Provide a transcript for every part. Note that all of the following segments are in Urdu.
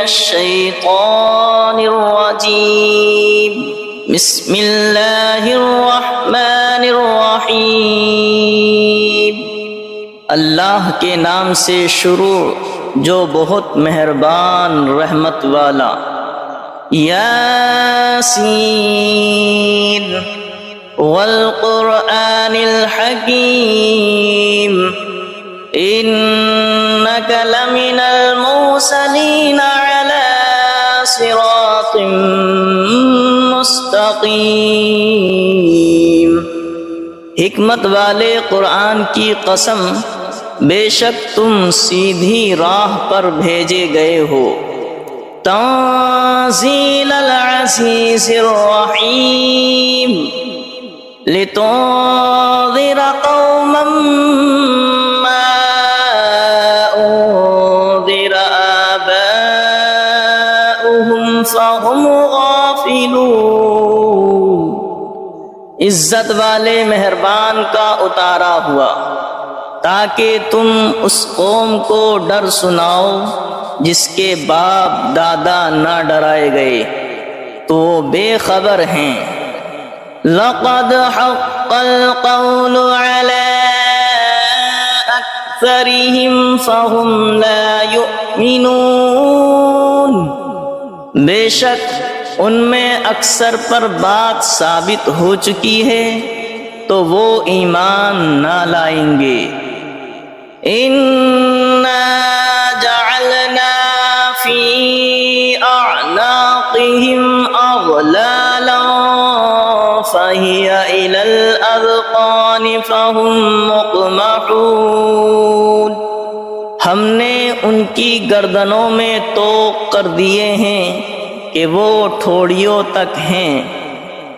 الشیطان الرجیم بسم اللہ الرحمن الرحیم اللہ کے نام سے شروع جو بہت مہربان رحمت والا۔ یاسین والقرآن الحکیم انک لمن المرسلین علی صراط مستقیم۔ حکمت والے قرآن کی قسم، بے شک تم سیدھی راہ پر بھیجے گئے ہو۔ تنزیل العزیز الرحیم لتنذر قوما ما انذر آباؤهم فهم غافلون۔ عزت والے مہربان کا اتارا ہوا تاکہ تم اس قوم کو ڈر سناؤ جس کے باپ دادا نہ ڈرائے گئے تو وہ بے خبر ہیں۔ لقد حق القول على اکثرهم فهم لا يؤمنون۔ بے شک ان میں اکثر پر بات ثابت ہو چکی ہے تو وہ ایمان نہ لائیں گے۔ اِنَّا جَعَلْنَا فِي أَعْنَاقِهِمْ أَغْلَالًا فَهِيَ إِلَى الْأَذْقَانِ فَهُمْ مُقْمَحُونَ۔ ہم نے ان کی گردنوں میں طوق کر دیے ہیں کہ وہ ٹھوڑیوں تک ہیں،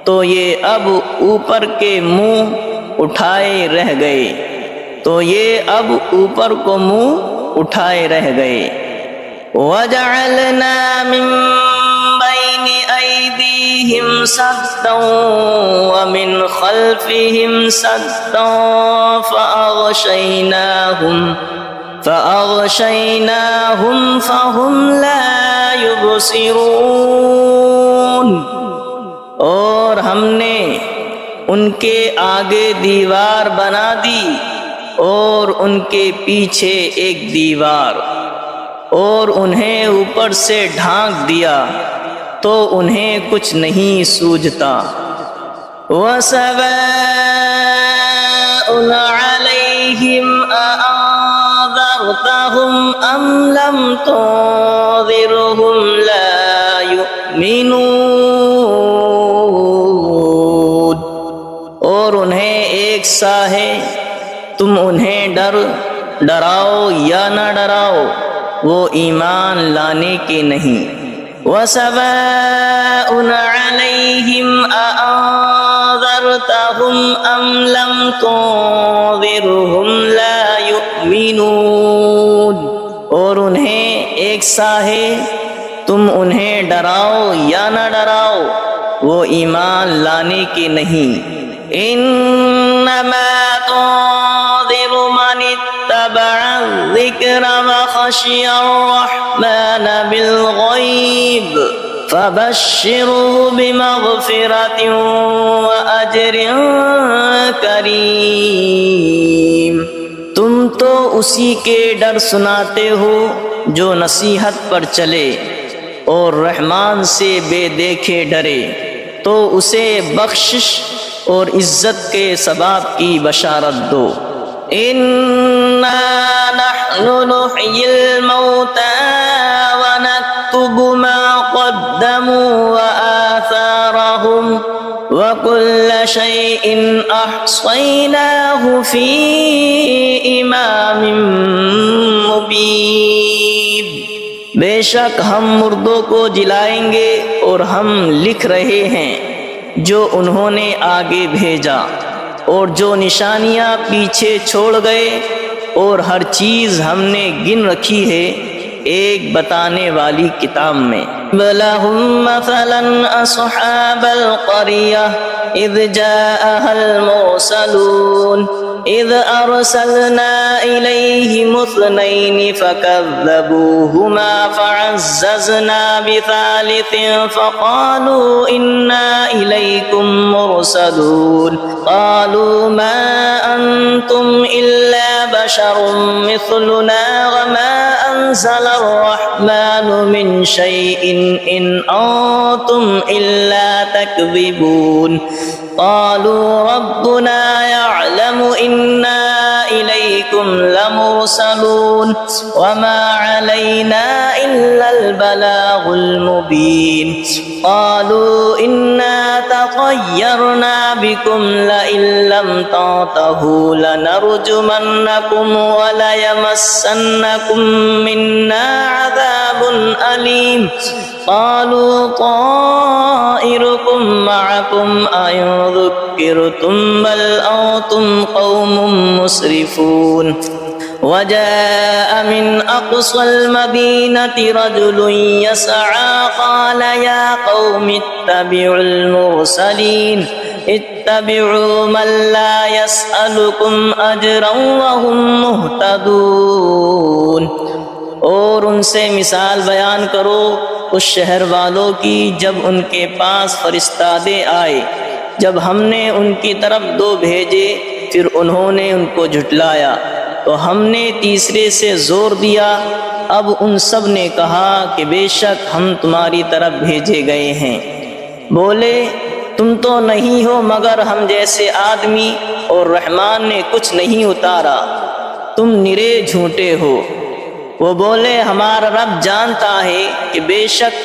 تو یہ اب اوپر کے منہ اٹھائے رہ گئے، تو یہ اب اوپر کو منہ اٹھائے رہ گئے۔ وَجَعَلْنَا مِن بَيْنِ أَيْدِيهِمْ سَدًّا وَمِنْ خَلْفِهِمْ سَدًّا فَأَغْشَيْنَاهُمْ فَهُمْ لَا يُبْصِرُونَ۔ اور ہم نے ان کے آگے دیوار بنا دی اور ان کے پیچھے ایک دیوار، اور انہیں اوپر سے ڈھانک دیا تو انہیں کچھ نہیں سوجھتا۔ وَسَوَاءٌ عَلَيْهِمْ أَأَنذَرْتَهُمْ أَمْ لَمْ تُنذِرْهُمْ لَا يُؤْمِنُونَ۔ اور انہیں ایک سا ہے، تم انہیں ڈراؤ یا نہ ڈراؤ، وہ ایمان لانے کے نہیں۔ وَسَوَاءٌ عَلَيْهِمْ أَأَنذَرْتَهُمْ أَمْ لَمْ تُنذِرْهُمْ لَا يُؤْمِنُونَ۔ اور انہیں ایک سا ہے، تم انہیں ڈراؤ یا نہ ڈراؤ، وہ ایمان لانے کے نہیں۔ انما تنذر من اتبع الذکر وخشی الرحمن بالغیب فبشره بمغفرة وأجر کریم۔ تم تو اسی کے ڈر سناتے ہو جو نصیحت پر چلے اور رحمان سے بے دیکھے ڈرے، تو اسے بخشش اور عزت کے ثواب کی بشارت دو۔ اِنَّا نَحْنُ نُحْيِي الْمَوْتَى وَنَكْتُبُ مَا قَدَّمُوا وَآثَارَهُمْ وَكُلَّ شَيْءٍ أَحْصَيْنَاهُ فِي إِمَامٍ مُبِينٍ۔ بے شک ہم مردوں کو جلائیں گے اور ہم لکھ رہے ہیں جو انہوں نے آگے بھیجا اور جو نشانیاں پیچھے چھوڑ گئے، اور ہر چیز ہم نے گن رکھی ہے ایک بتانے والی کتاب میں۔ وَلَهُمْ مَثَلًا أَصْحَابَ الْقَرْيَةِ إِذْ جَاءَهَا الْمُرْسَلُونَ إذ أرسلنا إليهم اثنين فكذبوهما فعززنا بثالث فقالوا إنا إليكم مرسلون قالوا ما أنتم إلا بشر مثلنا وما أنزل الرحمن من شيء إن أنتم إلا تكذبون قالوا ربنا يعلم إنا إليكم لمرسلون وما علينا إلا البلاغ المبين قالوا إنا تطيرنا بكم لئن لم تنتهوا لنرجمنكم وليمسنكم منا عذاب أليم قالوا طائركم معكم أئن ذكرتم بل أنتم قوم مسرفون وجاء من أقصى المدينة رجل يسعى قال يا قوم اتبعوا المرسلين اتبعوا من لا يسألكم أجرا وهم مهتدون اور ان سے مثال بیان کرو اس شہر والوں کی جب ان کے پاس فرستادے آئے، جب ہم نے ان کی طرف دو بھیجے پھر انہوں نے ان کو جھٹلایا تو ہم نے تیسرے سے زور دیا۔ اب ان سب نے کہا کہ بے شک ہم تمہاری طرف بھیجے گئے ہیں۔ بولے تم تو نہیں ہو مگر ہم جیسے آدمی اور رحمان نے کچھ نہیں اتارا، تم نرے جھوٹے ہو۔ وہ بولے ہمارا رب جانتا ہے کہ بے شک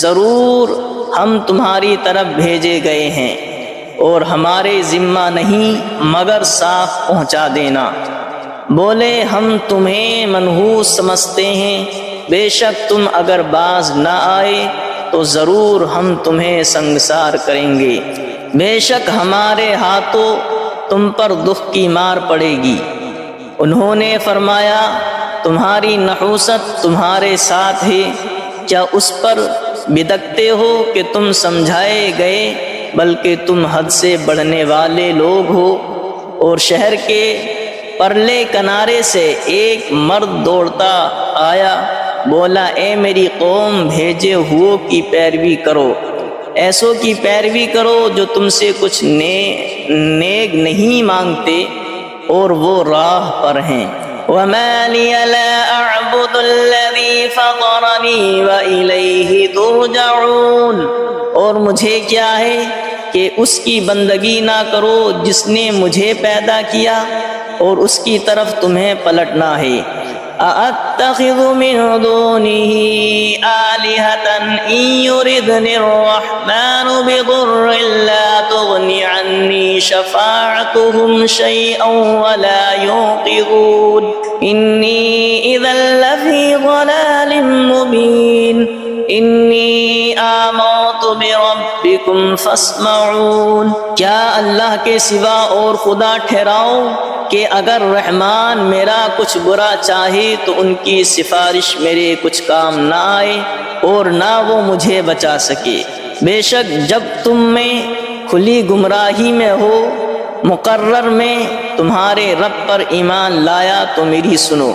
ضرور ہم تمہاری طرف بھیجے گئے ہیں اور ہمارے ذمہ نہیں مگر صاف پہنچا دینا۔ بولے ہم تمہیں منحوس سمجھتے ہیں، بے شک تم اگر باز نہ آئے تو ضرور ہم تمہیں سنگسار کریں گے، بے شک ہمارے ہاتھوں تم پر دکھ کی مار پڑے گی۔ انہوں نے فرمایا تمہاری نحوست تمہارے ساتھ ہے، کیا اس پر بدکتے ہو کہ تم سمجھائے گئے، بلکہ تم حد سے بڑھنے والے لوگ ہو۔ اور شہر کے پرلے کنارے سے ایک مرد دوڑتا آیا، بولا اے میری قوم بھیجے ہوئوں کی پیروی کرو، ایسوں کی پیروی کرو جو تم سے کچھ نیک نہیں مانگتے اور وہ راہ پر ہیں۔ وَمَا لِيَ لَا أَعْبُدُ الَّذِي فَطَرَنِي وَإِلَيْهِ تُرْجَعُونَ، اور مجھے کیا ہے کہ اس کی بندگی نہ کرو جس نے مجھے پیدا کیا اور اس کی طرف تمہیں پلٹنا ہے۔ أَأَتَّخِذُ مِن دُونِهِ آلِهَةً إِن يُرِدْنِ الرَّحْمَنُ بِضُرٍّ لَّا تُغْنِ عَنِّي شَفَاعَتُهُمْ شَيْئًا وَلَا يُنقِذُونِ إِنِّي إِذًا لَّفِي ضَلَالٍ مُّبِينٍ إِنِّي آمَنتُ بِرَبِّكُمْ فَاسْمَعُونِ، کیا اللہ کے سوا اور خدا ٹھہراؤ کہ اگر رحمان میرا کچھ برا چاہے تو ان کی سفارش میرے کچھ کام نہ آئے اور نہ وہ مجھے بچا سکے۔ بے شک جب تم میں کھلی گمراہی میں ہو، مقرر میں تمہارے رب پر ایمان لایا تو میری سنو۔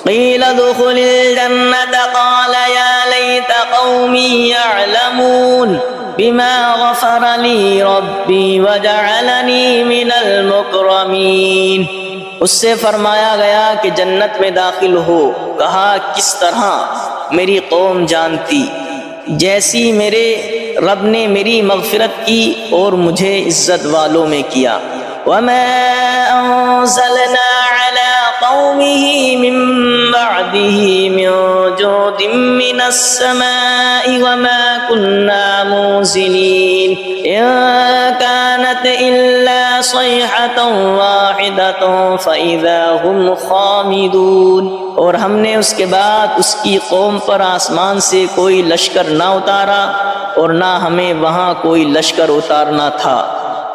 قیل ادخل الجنة قال یا لیت قومی یعلمون بما غفر لی ربی وجعلنی من المکرمین، اس سے فرمایا گیا کہ جنت میں داخل ہو۔ کہا کس طرح میری قوم جانتی، جیسی میرے رب نے میری مغفرت کی اور مجھے عزت والوں میں کیا۔ وما انزلنا على قومه من بعده من جود من السماء وما كنا منزلين إن كانت إلا صيحة واحدة فإذا هم خامدون، اور ہم نے اس کے بعد اس کی قوم پر آسمان سے کوئی لشکر نہ اتارا اور نہ ہمیں وہاں کوئی لشکر اتارنا تھا،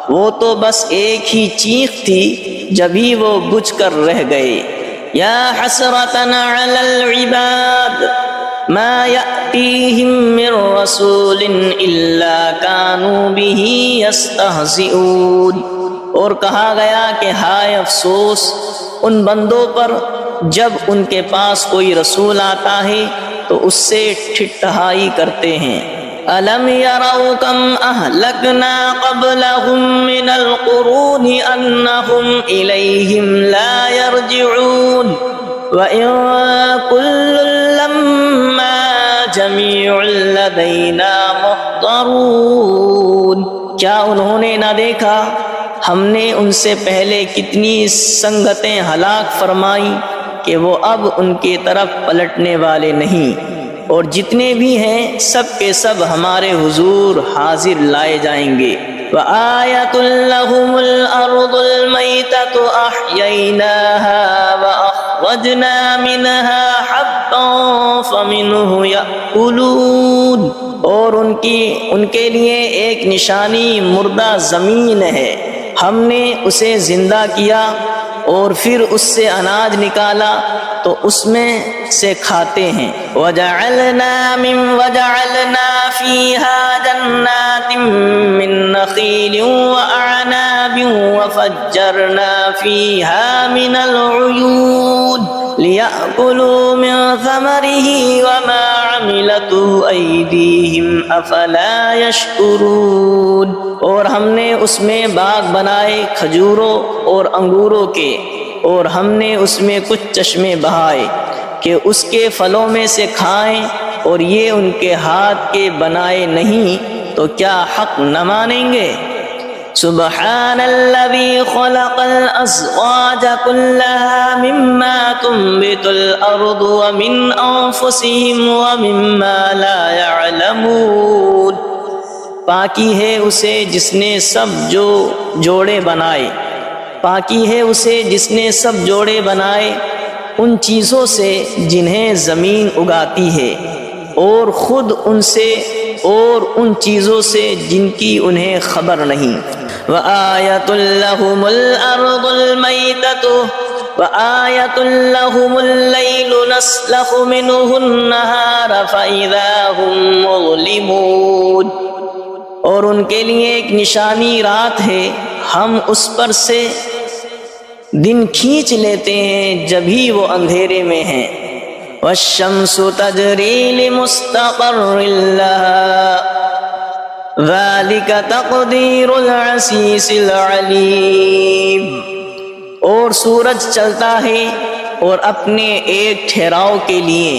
وہ تو بس ایک ہی چیخ تھی جبھی وہ بجھ کر رہ گئے۔ یا حسرتنا علی العباد ما یأتیہم من رسول الا کانوا به یستہزئون، اور کہا گیا کہ ہائے افسوس ان بندوں پر جب ان کے پاس کوئی رسول آتا ہے تو اس سے ٹھٹھائی کرتے ہیں۔ أَلَمْ يَرَوْا كَمْ أَهْلَكْنَا قَبْلَهُمْ مِنَ الْقُرُونِ أَنَّهُمْ إِلَيْهِمْ لَا يَرْجِعُونَ وَإِن كُلٌّ لَّمَّا جَمِيعٌ لَّدَيْنَا مُحْضَرُونَ۔ کیا انہوں نے نہ دیکھا ہم نے ان سے پہلے کتنی سنگتیں ہلاک فرمائی کہ وہ اب ان کی طرف پلٹنے والے نہیں، اور جتنے بھی ہیں سب کے سب ہمارے حضور حاضر لائے جائیں گے۔ وَآيَةٌ لَّهُمُ الْأَرْضُ الْمَيْتَةُ أَحْيَيْنَاهَا وَأَخْرَجْنَا مِنْهَا حَبًّا فَمِنْهُ يَأْكُلُونَ۔ اور ان کے لیے ایک نشانی مردہ زمین ہے، ہم نے اسے زندہ کیا اور پھر اس سے اناج نکالا تو اس میں سے کھاتے ہیں۔ وَجَعَلْنَا فِيهَا جَنَّاتٍ مِّن نَّخِيلٍ وَأَعْنَابٍ وَفَجَّرْنَا فِيهَا مِنَ الْعُيُونِ لِيَأْكُلُوا مِن ثَمَرِهِ وَمَا عَمِلَتْهُ أَيْدِيهِمْ أَفَلَا يَشْكُرُونَ۔ اور ہم نے اس میں باغ بنائے کھجوروں اور انگوروں کے، اور ہم نے اس میں کچھ چشمے بہائے کہ اس کے پھلوں میں سے کھائیں، اور یہ ان کے ہاتھ کے بنائے نہیں تو کیا حق نہ مانیں گے؟ سبحان الذي خلق الأزواج كلها مما تنبت الأرض ومن أنفسهم ومما لا يعلمون۔ پاکی ہے اسے جس نے سب جوڑے بنائے، پاکی ہے اسے جس نے سب جوڑے بنائے ان چیزوں سے جنہیں زمین اگاتی ہے، اور خود ان سے اور ان چیزوں سے جن کی انہیں خبر نہیں۔ وَآيَةٌ لَّهُمُ الْأَرْضُ الْمَيْتَةُ وَآيَةٌ لَّهُمُ اللَّيْلُ نَسْلَخُ مِنْهُ النَّهَارَ فَإِذَا هُمْ مُظْلِمُونَ۔ اور ان کے لیے ایک نشانی رات ہے، ہم اس پر سے دن کھینچ لیتے ہیں جبھی وہ اندھیرے میں ہیں۔ وَالشَّمْسُ تَجْرِي لِمُسْتَقَرٍّ لَّهَا ذَلِكَ تَقْدِيرُ الْعَزِيزِ الْعَلِيمِ۔ اور سورج چلتا ہے اور اپنے ایک ٹھہراؤ کے لیے،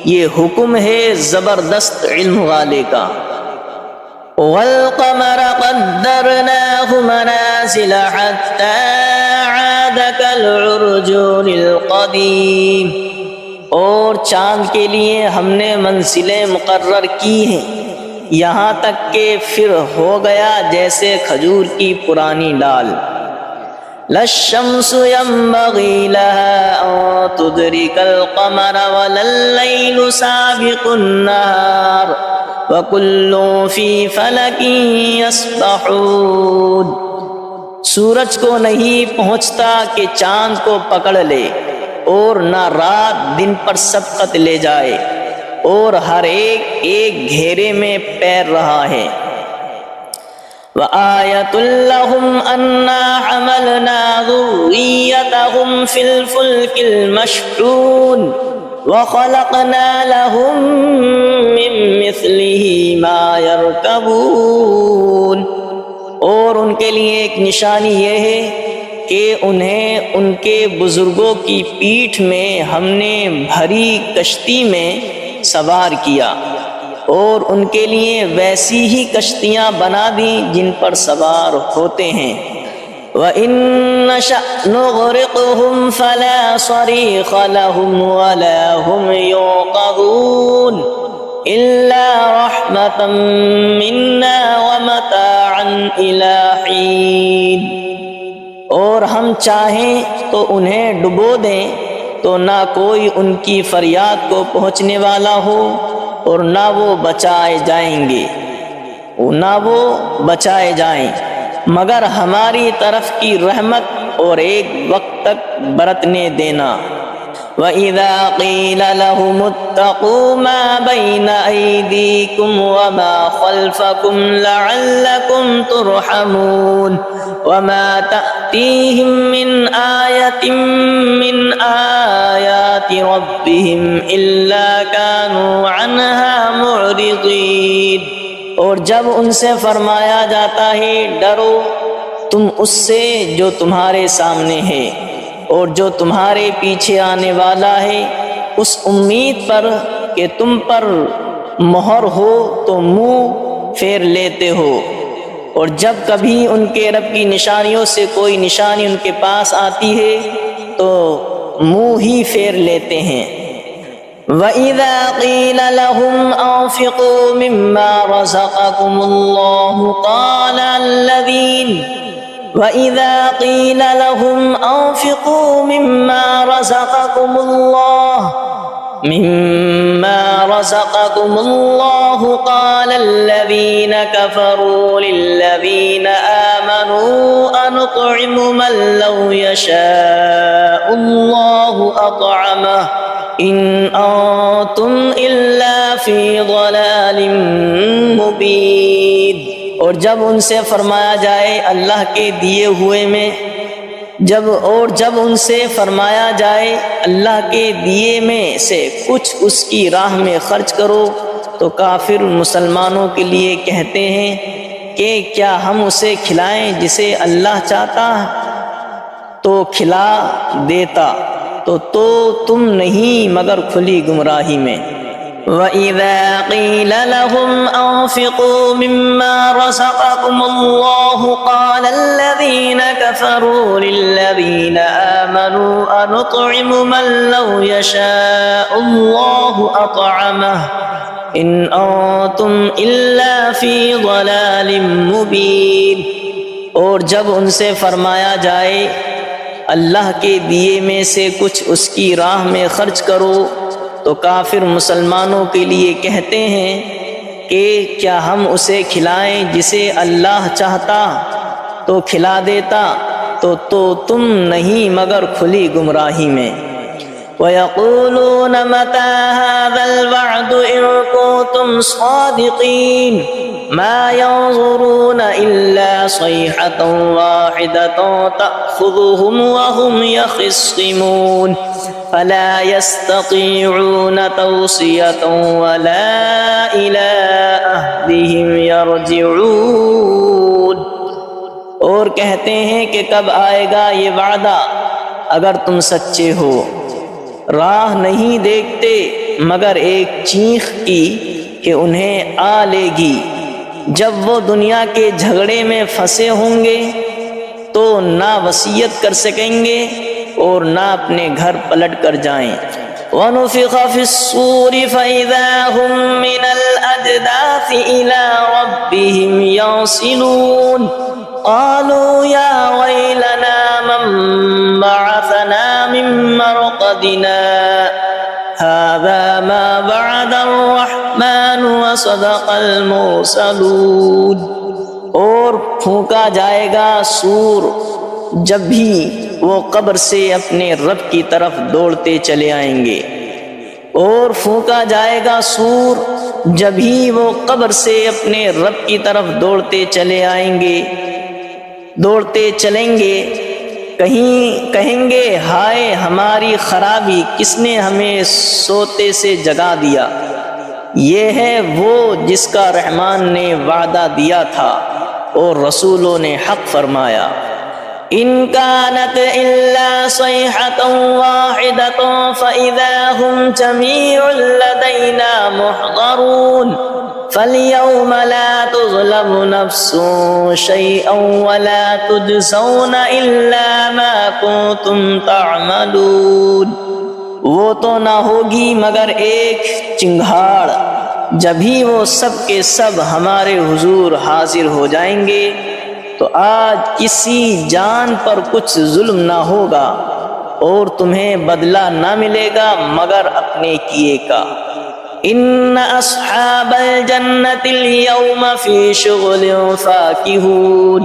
یہ حکم ہے زبردست علم والے کا۔ وَالْقَمَرَ قَدَّرْنَاهُ مَنَازِلَ حَتَّى عَادَ كَالْعُرْجُونِ الْقَدِيمِ۔ اور چاند کے لیے ہم نے منزلیں مقرر کی ہیں یہاں تک کہ پھر ہو گیا جیسے کھجور کی پرانی ڈال۔ لَا الشَّمْسُ يَنبَغِي لَهَا أَن تُدْرِكَ الْقَمَرَ وَلَا اللَّيْلُ سَابِقُ النَّهَارِ وَكُلٌّ فِي فَلَكٍ يَسْبَحُونَ۔ سورج کو نہیں پہنچتا کہ چاند کو پکڑ لے، اور نہ رات دن پر سبقت لے جائے، اور ہر ایک گھیرے میں پیر رہا ہے۔ وَآيَةٌ لَّهُمْ أَنَّا حَمَلْنَا ذُرِّيَّتَهُمْ فِي الْفُلْكِ الْمَشْحُونِ وَخَلَقْنَا لَهُم مِّن مِّثْلِهِ مَا يَرْكَبُونَ۔ اور ان کے لیے ایک نشانی یہ ہے کہ انہیں ان کے بزرگوں کی پیٹھ میں ہم نے بھری کشتی میں سوار کیا، اور ان کے لیے ویسی ہی کشتیاں بنا دیں جن پر سوار ہوتے ہیں۔ وَإِن نَّشَأْ نُغْرِقْهُمْ فَلَا صَرِيخَ لَهُمْ وَلَا هُمْ يُنقَذُونَ إِلَّا رَحْمَةً مِّنَّا وَمَتَاعًا إِلَىٰ حِينٍ۔ اور ہم چاہیں تو انہیں ڈبو دیں تو نہ کوئی ان کی فریاد کو پہنچنے والا ہو، اور نہ وہ بچائے جائیں مگر ہماری طرف کی رحمت اور ایک وقت تک برتنے دینا۔ وَإِذَا قِيلَ لَهُمُ اتَّقُوا مَا بَيْنَ أَيْدِيكُمْ وَمَا خَلْفَكُمْ لَعَلَّكُمْ تُرْحَمُونَ وَمَا تَأْتِيهِمْ مِنْ آيَةٍ مِنْ آيَاتِ رَبِّهِمْ إِلَّا كَانُوا عَنْهَا مُعْرِضِينَ۔ اور جب ان سے فرمایا جاتا ہے ڈرو تم اس سے جو تمہارے سامنے ہے اور جو تمہارے پیچھے آنے والا ہے، اس امید پر کہ تم پر مہر ہو تو منہ پھیر لیتے ہو، اور جب کبھی ان کے رب کی نشانیوں سے کوئی نشانی ان کے پاس آتی ہے تو منہ ہی پھیر لیتے ہیں۔ وَإِذَا قِيلَ لَهُمْ أَنفِقُوا مِمَّا رَزَقَكُمُ اللَّهُ وَإِذَا قِيلَ لَهُمْ أَنفِقُوا مِمَّا رَزَقَكُمُ اللَّهُ قَالَ الَّذِينَ كَفَرُوا لِلَّذِينَ آمَنُوا أَنُطْعِمُ مَن لَّوْ يَشَاءُ اللَّهُ أَطْعَمَهُ إِنْ أَنتُمْ إِلَّا فِي ضَلَالٍ مُّبِينٍ۔ اور جب ان سے فرمایا جائے اللہ کے دیے ہوئے میں جب ان سے فرمایا جائے اللہ کے دیے میں سے کچھ اس کی راہ میں خرچ کرو تو کافر مسلمانوں کے لیے کہتے ہیں کہ کیا ہم اسے کھلائیں جسے اللہ چاہتا تو کھلا دیتا، تو تم نہیں مگر کھلی گمراہی میں۔ وَإِذَا قِيلَ لَهُمْ أَنفِقُوا مِمَّا رَزَقَكُمُ اللَّهُ قَالَ الَّذِينَ كَفَرُوا لِلَّذِينَ آمَنُوا أَنُطْعِمُ مَن لَّوْ يَشَاءُ اللَّهُ أَطْعَمَهُ إِنْ أَنتُمْ إِلَّا فِي ضَلَالٍ مُّبِينٍ۔ اور جب ان سے فرمایا جائے اللہ کے دیے میں سے کچھ اس کی راہ میں خرچ کرو تو کافر مسلمانوں کے لیے کہتے ہیں کہ کیا ہم اسے کھلائیں جسے اللہ چاہتا تو کھلا دیتا، تو تم نہیں مگر کھلی گمراہی میں۔ وَيَقُولُونَ مَتَىٰ هَٰذَا الْوَعْدُ إِن كُنتُمْ صَادِقِينَ مَا يَنظُرُونَ إِلَّا صَيْحَةً وَاحِدَةً تَأْخُذُهُمْ وَهُمْ يَخِصِّمُونَ فَلَا يَسْتَطِيعُونَ تَوْصِيَةً وَلَا إِلَىٰ أَهْلِهِمْ يَرْجِعُونَ۔ اور کہتے ہیں کہ کب آئے گا یہ وعدہ اگر تم سچے ہو، راہ نہیں دیکھتے مگر ایک چیخ کی کہ انہیں آ لے گی، جب وہ دنیا کے جھگڑے میں پھنسے ہوں گے تو نہ وصیت کر سکیں گے اور نہ اپنے گھر پلٹ کر جائیں۔ وَنُفِخَ فِي الصُّورِ فَإِذَا هُم مِّنَ الْأَجْدَاثِ إِلَىٰ رَبِّهِمْ يَنسِلُونَ قَالُوا يَا وَيْلَنَا مَن بَعَثَنَا مِن مَّرْقَدِنَا هَٰذَا مَا وَعَدَ الرَّحْمَٰنُ وَصَدَقَ الْمُرْسَلُونَ۔ اور پھونکا جائے گا سور جب بھی وہ قبر سے اپنے رب کی طرف دوڑتے چلے آئیں گے، اور پھونکا جائے گا سور جب ہی وہ قبر سے اپنے رب کی طرف دوڑتے چلیں گے، کہیں گے ہائے ہماری خرابی، کس نے ہمیں سوتے سے جگا دیا۔ یہ ہے وہ جس کا رحمان نے وعدہ دیا تھا اور رسولوں نے حق فرمایا۔ إِن كَانَتْ إِلَّا صَيْحَةً وَاحِدَةً فَإِذَا هُمْ جَمِيعٌ لَّدَيْنَا مُحْضَرُونَ فَالْيَوْمَ لَا تُظْلَمُ نَفْسٌ شَيْئًا وَلَا تُجْزَوْنَ إِلَّا مَا كُنتُمْ تَعْمَلُونَ۔ وہ تو نہ ہوگی مگر ایک چنگھاڑ، جبھی وہ سب کے سب ہمارے حضور حاضر ہو جائیں گے تو آج کسی جان پر کچھ ظلم نہ ہوگا اور تمہیں بدلہ نہ ملے گا مگر اپنے کیے کا۔ ان اصحاب الجنة اليوم في شغل فاكهون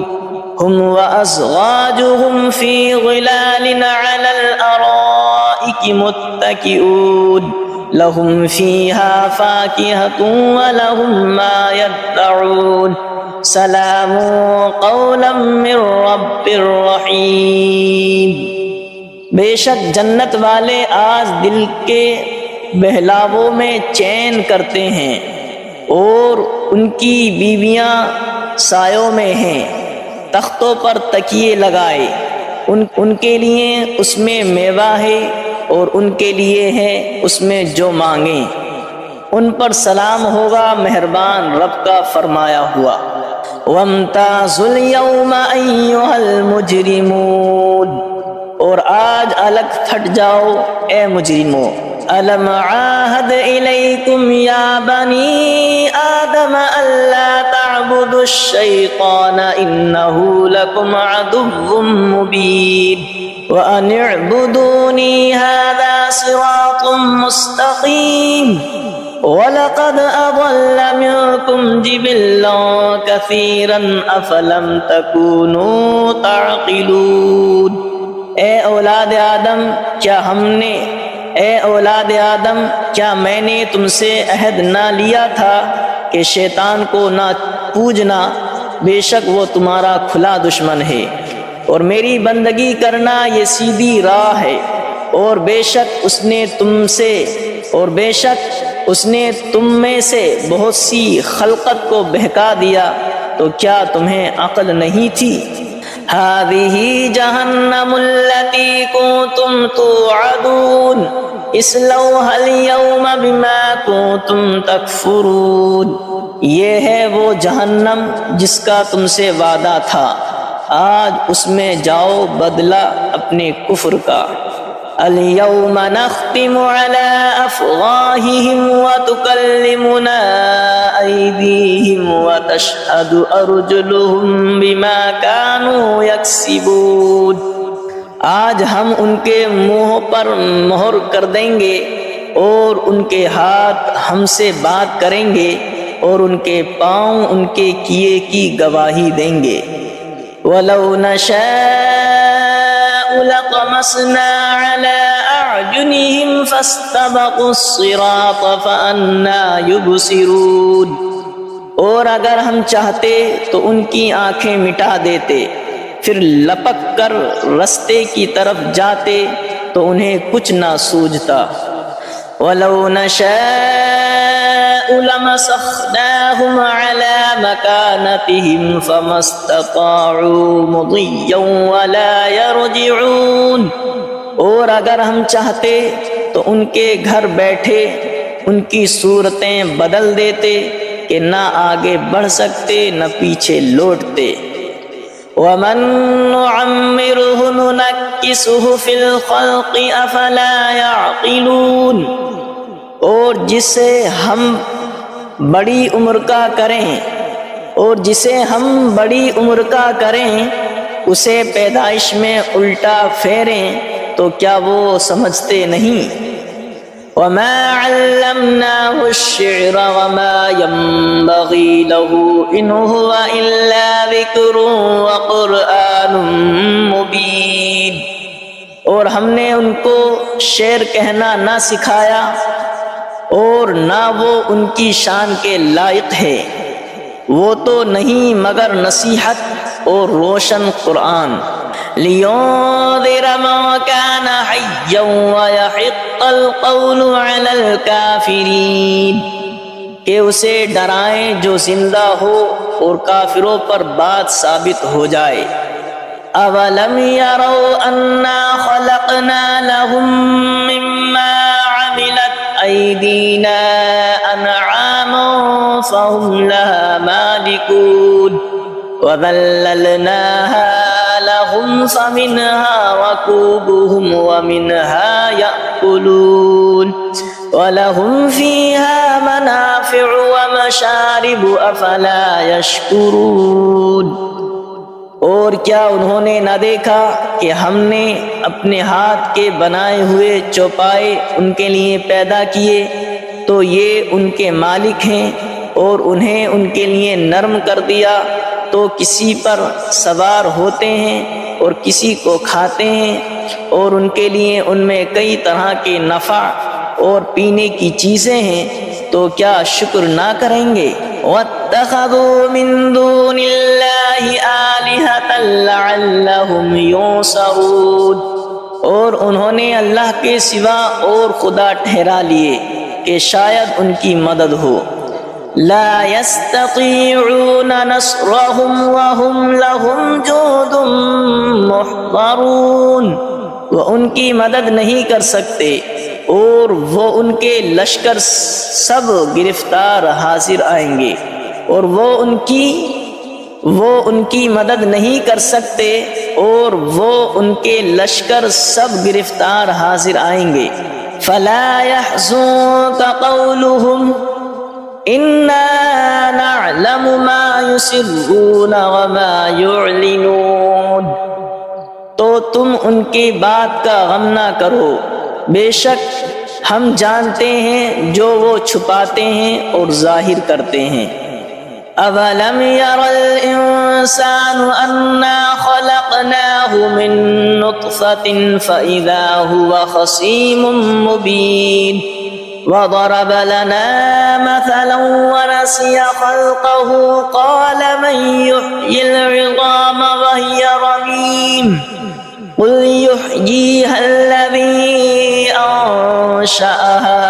هم وازواجهم في ظلال على الارائك الارائك متكئون لهم فيها فاكهة ولهم ما يدعون سلام قولا من رب رحیم۔ بے شک جنت والے آج دل کے بہلاووں میں چین کرتے ہیں، اور ان کی بیویاں سایوں میں ہیں، تختوں پر تکیے لگائے، ان کے لیے اس میں میوہ ہے اور ان کے لیے ہے اس میں جو مانگیں، ان پر سلام ہوگا مہربان رب کا فرمایا ہوا۔ وَامْتَازُوا الْيَوْمَ أَيُّهَا الْمُجْرِمُونَ، اور آج الگ پھٹ جاؤ اے مجرموں۔ أَلَمْ عَاهَدْ إِلَيْكُمْ يَا بَنِي آدَمَ أَلَّا تَعْبُدُوا الشَّيْطَانَ إِنَّهُ لَكُمْ عَدُوٌّ مُّبِينٌ وَأَنِ اعْبُدُونِي هَذَا صِرَاطٌ مُّسْتَقِيمٌ وَلَقَدْ أَضَلَّ مِنكُمْ جِبِلًّا كَثِيرًا أَفَلَمْ تَكُونُوا تَعْقِلُونَ۔ اے اولاد آدم کیا میں نے تم سے عہد نہ لیا تھا کہ شیطان کو نہ پوجنا، بے شک وہ تمہارا کھلا دشمن ہے، اور میری بندگی کرنا یہ سیدھی راہ ہے، اور بے شک اس نے تم میں سے بہت سی خلقت کو بہکا دیا، تو کیا تمہیں عقل نہیں تھی؟ هذه جہنم التي كنتم توعدون اصلوها اليوم بما كنتم تکفرون، یہ ہے وہ جہنم جس کا تم سے وعدہ تھا، آج اس میں جاؤ بدلہ اپنے کفر کا۔ اليوم نختم على أفواههم وتكلمنا أيديهم وتشهد أرجلهم بما كانوا يكسبون، آج ہم ان کے منہ پر مہر کر دیں گے، اور ان کے ہاتھ ہم سے بات کریں گے، اور ان کے پاؤں ان کے کیے کی گواہی دیں گے۔ وَلَوْ نَشَاءُ لَطَمَسْنَا عَلَىٰ أَعْيُنِهِمْ فَاسْتَبَقُوا الصِّرَاطَ فَأَنَّىٰ يُبْصِرُونَ، اور اگر ہم چاہتے تو ان کی آنکھیں مٹا دیتے، پھر لپک کر رستے کی طرف جاتے تو انہیں کچھ نہ سوجھتا۔ وَلَوْ نَشَاءُ لَمَسَخْنَاهُمْ عَلَىٰ مَكَانَتِهِمْ فَمَا اسْتَطَاعُوا مُضِيًّا وَلَا يَرْجِعُونَ، اور اگر ہم چاہتے تو ان کے گھر بیٹھے ان کی صورتیں بدل دیتے کہ نہ آگے بڑھ سکتے نہ پیچھے لوٹتے۔ وَمَن نُّعَمِّرْهُ نُنَكِّسْهُ فِي الْخَلْقِ أَفَلَا يَعْقِلُونَ، اور جسے ہم بڑی عمر کا کریں اسے پیدائش میں الٹا پھیریں تو کیا وہ سمجھتے نہیں؟ وَمَا عَلَّمْنَاهُ الشِّعْرَ وَمَا يَنبَغِي لَهُ إِنْ هُوَ إِلَّا ذِكْرٌ وَقُرْآنٌ مُبِينٌ، اور ہم نے ان کو شعر کہنا نہ سکھایا، اور نہ وہ ان کی شان کے لائق ہے، وہ تو نہیں مگر نصیحت اور روشن قرآن۔ لِيُنذِرَ مَن كَانَ حَيًّا وَيَحِقَّ الْقَوْلُ عَلَى الْكَافِرِينَ، کہ اسے ڈرائیں جو زندہ ہو اور کافروں پر بات ثابت ہو جائے۔ أَوَلَمْ يَرَوْا أَنَّا خَلَقْنَا لَهُم مِّمَّا عَمِلَتْ أَيْدِينَا أَنْعَامًا فَهُمْ لَهَا مَالِكُونَ وَذَلَّلْنَاهَا لَهُمْ فَمِنْهَا رَكُوبُهُمْ وَمِنْهَا يَأْكُلُونَ وَلَهُمْ فِيهَا مَنَافِعُ وَمَشَارِبُ أَفَلَا يَشْكُرُونَ، اور کیا انہوں نے نہ دیکھا کہ ہم نے اپنے ہاتھ کے بنائے ہوئے چوپائے ان کے لیے پیدا کیے، تو یہ ان کے مالک ہیں، اور انہیں ان کے لیے نرم کر دیا تو کسی پر سوار ہوتے ہیں اور کسی کو کھاتے ہیں، اور ان کے لیے ان میں کئی طرح کے نفع اور پینے کی چیزیں ہیں، تو کیا شکر نہ کریں گے؟ وَاتَّخَذُوا مِن دُونِ اللَّهِ آلِهَةً لَعَلَّهُمْ يُنصَرُونَ، اور انہوں نے اللہ کے سوا اور خدا ٹھہرا لیے کہ شاید ان کی مدد ہو۔ لا يستطيعون نصرهم وهم لهم جند محضرون، وہ ان کی مدد نہیں کر سکتے اور وہ ان کے لشکر سب گرفتار حاضر آئیں گے، اور وہ ان کی مدد نہیں کر سکتے اور وہ ان کے لشکر سب گرفتار حاضر آئیں گے۔ فلا يحزنك قولهم انا نعلم ما يسرون وما يعلنون، تو تم ان کی بات کا غم نہ کرو، بے شک ہم جانتے ہیں جو وہ چھپاتے ہیں اور ظاہر کرتے ہیں۔ اولم ير الانسان انا خلقناه من نطفة فاذا هو خصيم مبين، وضرب لنا مثلا ونسي خلقه قال من يحيي العظام وهي رميم قل يحييها الذي أنشأها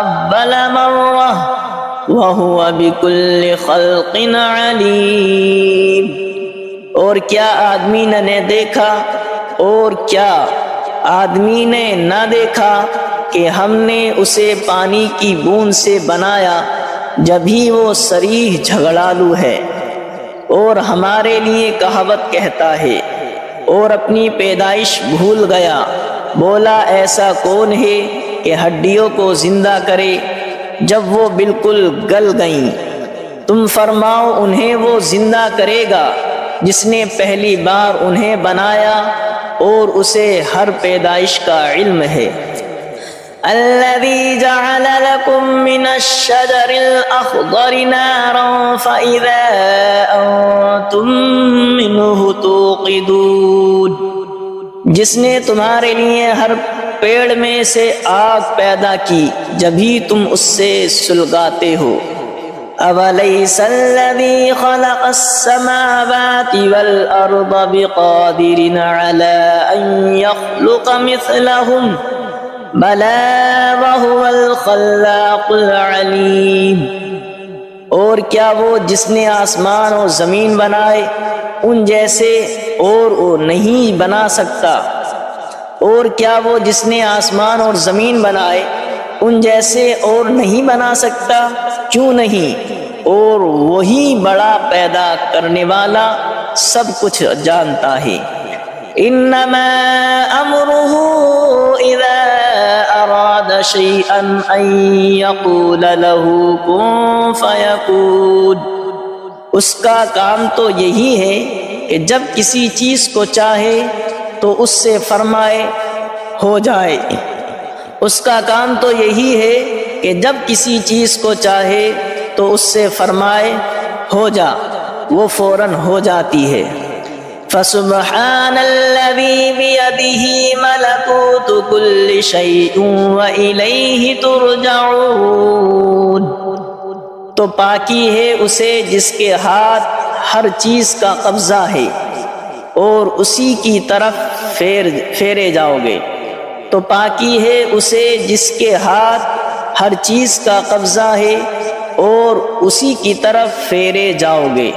أول مرة وهو بكل خلق عليم، اور کیا آدمی نے دیکھا اور کیا آدمی نے نہ دیکھا کہ ہم نے اسے پانی کی بوند سے بنایا جبھی وہ صریح جھگڑالو ہے، اور ہمارے لیے کہاوت کہتا ہے اور اپنی پیدائش بھول گیا، بولا ایسا کون ہے کہ ہڈیوں کو زندہ کرے جب وہ بالکل گل گئیں؟ تم فرماؤ انہیں وہ زندہ کرے گا جس نے پہلی بار انہیں بنایا اور اسے ہر پیدائش کا علم ہے۔ الذي جعل لكم من الشجر الأخضر نارا فإذا أنتم منه توقدون، جس نے تمہارے لیے ہر پیڑ میں سے آگ پیدا کی جبھی تم اس سے سلگاتے ہو۔ أَوَلَيْسَ الَّذِي خَلَقَ السَّمَاوَاتِ وَالْأَرْضَ بِقَادِرٍ عَلَىٰ أَن يَخْلُقَ مِثْلَهُمْ بَلَىٰ وَهُوَ الْخَلَّاقُ الْعَلِيمُ، اور کیا وہ جس نے آسمان اور زمین بنائے ان جیسے اور وہ نہیں بنا سکتا؟ اور کیا وہ جس نے آسمان اور زمین بنائے ان جیسے اور نہیں بنا سکتا؟ کیوں نہیں، اور وہی بڑا پیدا کرنے والا سب کچھ جانتا ہے۔ انما امره اذا اراد شيئا ان يقول له كن فيكون، اس کا کام تو یہی ہے کہ جب کسی چیز کو چاہے تو اس سے فرمائے ہو جائے۔ اس کا کام تو یہی ہے کہ جب کسی چیز کو چاہے تو اس سے فرمائے ہو جا، وہ فوراً ہو جاتی ہے۔ فسبحان الذي بيده ملكوت كل شيء وإليه ترجعون، تو پاکی ہے اسے جس کے ہاتھ ہر چیز کا قبضہ ہے اور اسی کی طرف پھیرے جاؤ گے۔ تو پاکی ہے اسے جس کے ہاتھ ہر چیز کا قبضہ ہے اور اسی کی طرف پھیرے جاؤ گے۔